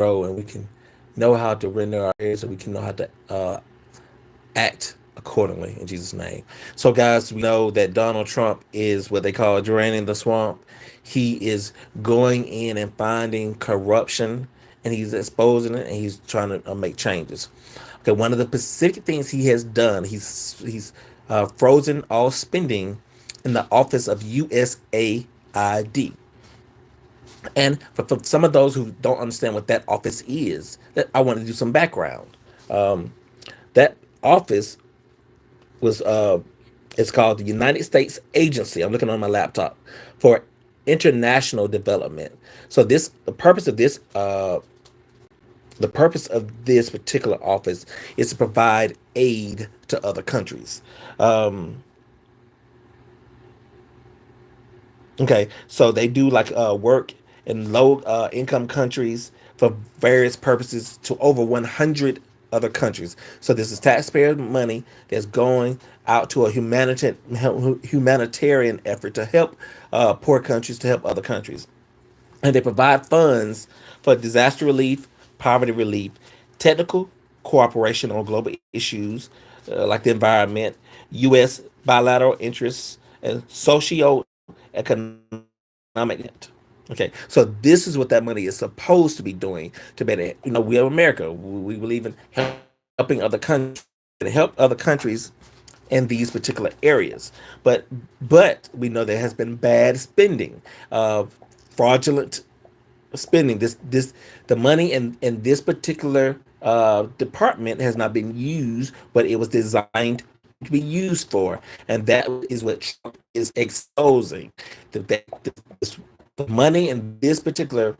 grow and we can know how to render our ears and we can know how to act accordingly in Jesus' name. So, guys, we know that Donald Trump is what they call draining the swamp. He is going in and finding corruption and he's exposing it and he's trying to make changes. Okay, one of the specific things he has done, he's frozen all spending in the office of USAID. And for some of those who don't understand what that office is, I want to do some background. That office was it's called the United States Agency. I'm looking on my laptop for international development. So this the purpose of this particular office is to provide aid to other countries. Um, Okay, so they do like work in low income countries for various purposes to over 100 other countries. So this is taxpayer money that's going out to a humanitarian effort to help poor countries, to help other countries. And they provide funds for disaster relief, poverty relief, technical cooperation on global issues like the environment, U.S. bilateral interests, and socio-economic development. Okay, so this is what that money is supposed to be doing to better. We are America. We believe in helping other countries to help other countries in these particular areas. But we know there has been bad spending, fraudulent spending. This the money in this particular department has not been used, but it was designed to be used for, and that is what Trump is exposing. This, the money in this particular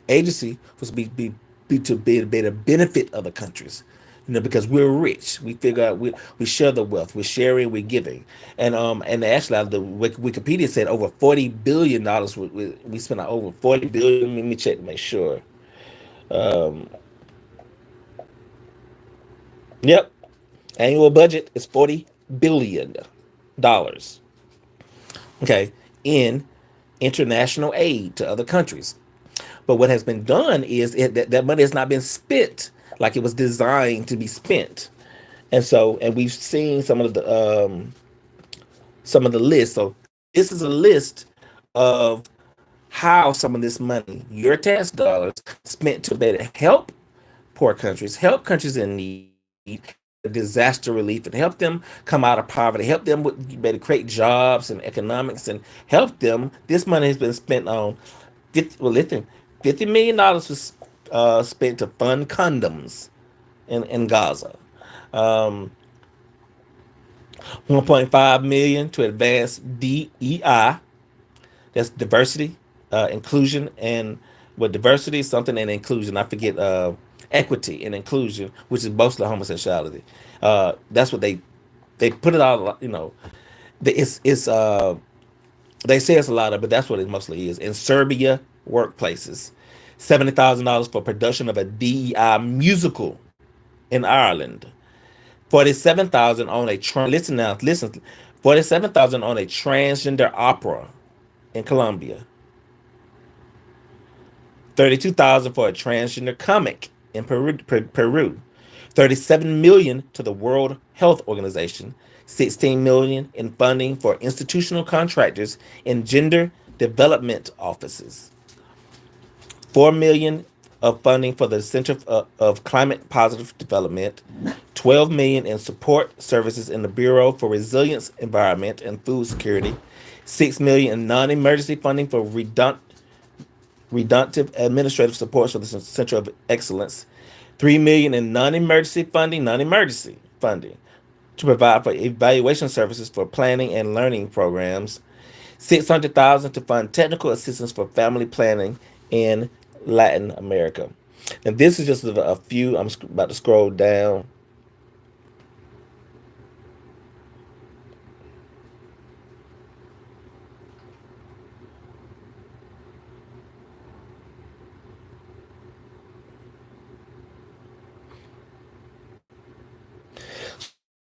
agency was be to benefit other countries. Because we're rich, we figure out we share the wealth, we're sharing, we're giving, and actually the Wikipedia said over $40 billion. We spent over 40 billion. Let me check to make sure. Yep, annual budget is $40 billion. Okay, in international aid to other countries. But what has been done is that money has not been spent like it was designed to be spent. And we've seen some of the lists. So this is a list of how some of this money, your tax dollars, spent to better help poor countries, help countries in need, disaster relief, and help them come out of poverty, help them with better create jobs and economics, and help them. This money has been spent on 50 million dollars was spent to fund condoms in Gaza. Um, 1.5 million to advance DEI, that's diversity, inclusion, and what diversity is something, and inclusion. I forget equity and inclusion, which is mostly homosexuality. That's what they put it all. It's they say it's a lot of, but that's what it mostly is. In Serbia workplaces, $70,000 for production of a DEI musical in Ireland. 47,000 on a listen now, listen. 47,000 on a transgender opera in Colombia. 32,000 for a transgender comic in Peru. 37 million to the World Health Organization. 16 million in funding for institutional contractors in gender development offices. 4 million of funding for the Center of Climate Positive Development, 12 million in support services in the Bureau for Resilience, Environment, and Food Security, 6 million in non-emergency funding for redundant administrative supports for the Center of Excellence, 3 million in non-emergency funding to provide for evaluation services for planning and learning programs, 600,000 to fund technical assistance for family planning in Latin America. And this is just a few. I'm about to scroll down.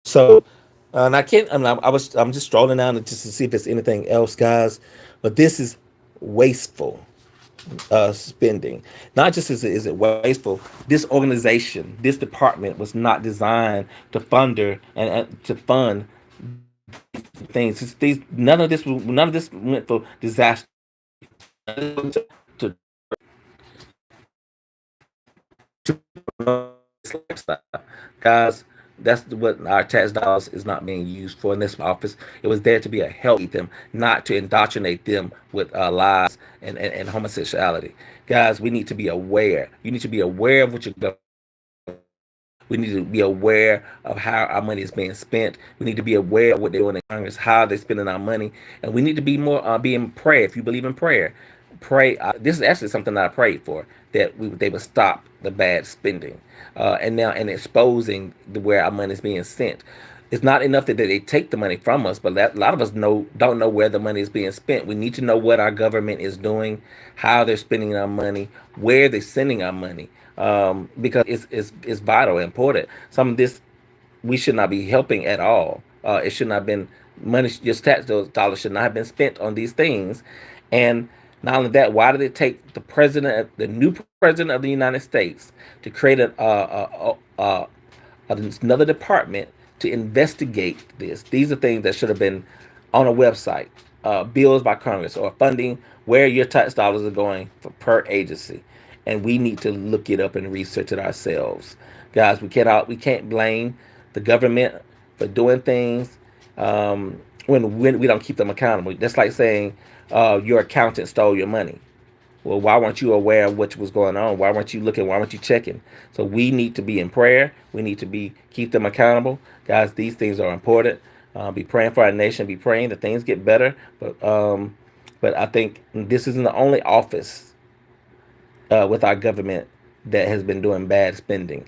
So, and I can't. I'm just strolling down just to see if there's anything else, guys. But this is wasteful. spending. Not just is it wasteful. This organization, this department was not designed to and to fund things. None of this went for disaster. To lifestyle. Guys, that's what our tax dollars is not being used for in this office. It was there to be a help them, not to indoctrinate them with lies and homosexuality. Guys, we need to be aware. You need to be aware of what you're going. We need to be aware of how our money is being spent. We need to be aware of what they're doing in Congress, how they're spending our money, and we need to be more be in prayer. If you believe in prayer, pray. This is actually something that I prayed for, that they would stop the bad spending, and exposing where our money is being sent. It's not enough that they take the money from us, but a lot of us don't know where the money is being spent. We need to know what our government is doing, how they're spending our money, where they're sending our money, because it's vital, important. Some of this we should not be helping at all. It should not have been money. Just tax dollars should not have been spent on these things. And not only that, why did it take the new president of the United States, to create another department to investigate this? These are things that should have been on a website, bills by Congress, or funding where your tax dollars are going for per agency. And we need to look it up and research it ourselves, guys. We can't blame the government for doing things, when we don't keep them accountable. That's like saying your accountant stole your money. Well, why weren't you aware of what was going on? Why weren't you looking? Why weren't you checking? So we need to be in prayer. We need to keep them accountable, guys. These things are important. Be praying for our nation. Be praying that things get better. But I think this isn't the only office with our government that has been doing bad spending.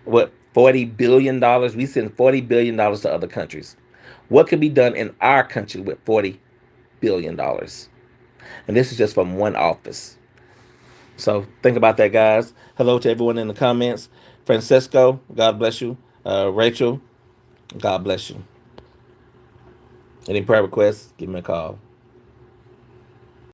What, $40 billion? We send $40 billion to other countries. What could be done in our country with $40 billion? And this is just from one office. So think about that, guys. Hello to everyone in the comments. Francisco, God bless you. Rachel, God bless you. Any prayer requests, give me a call.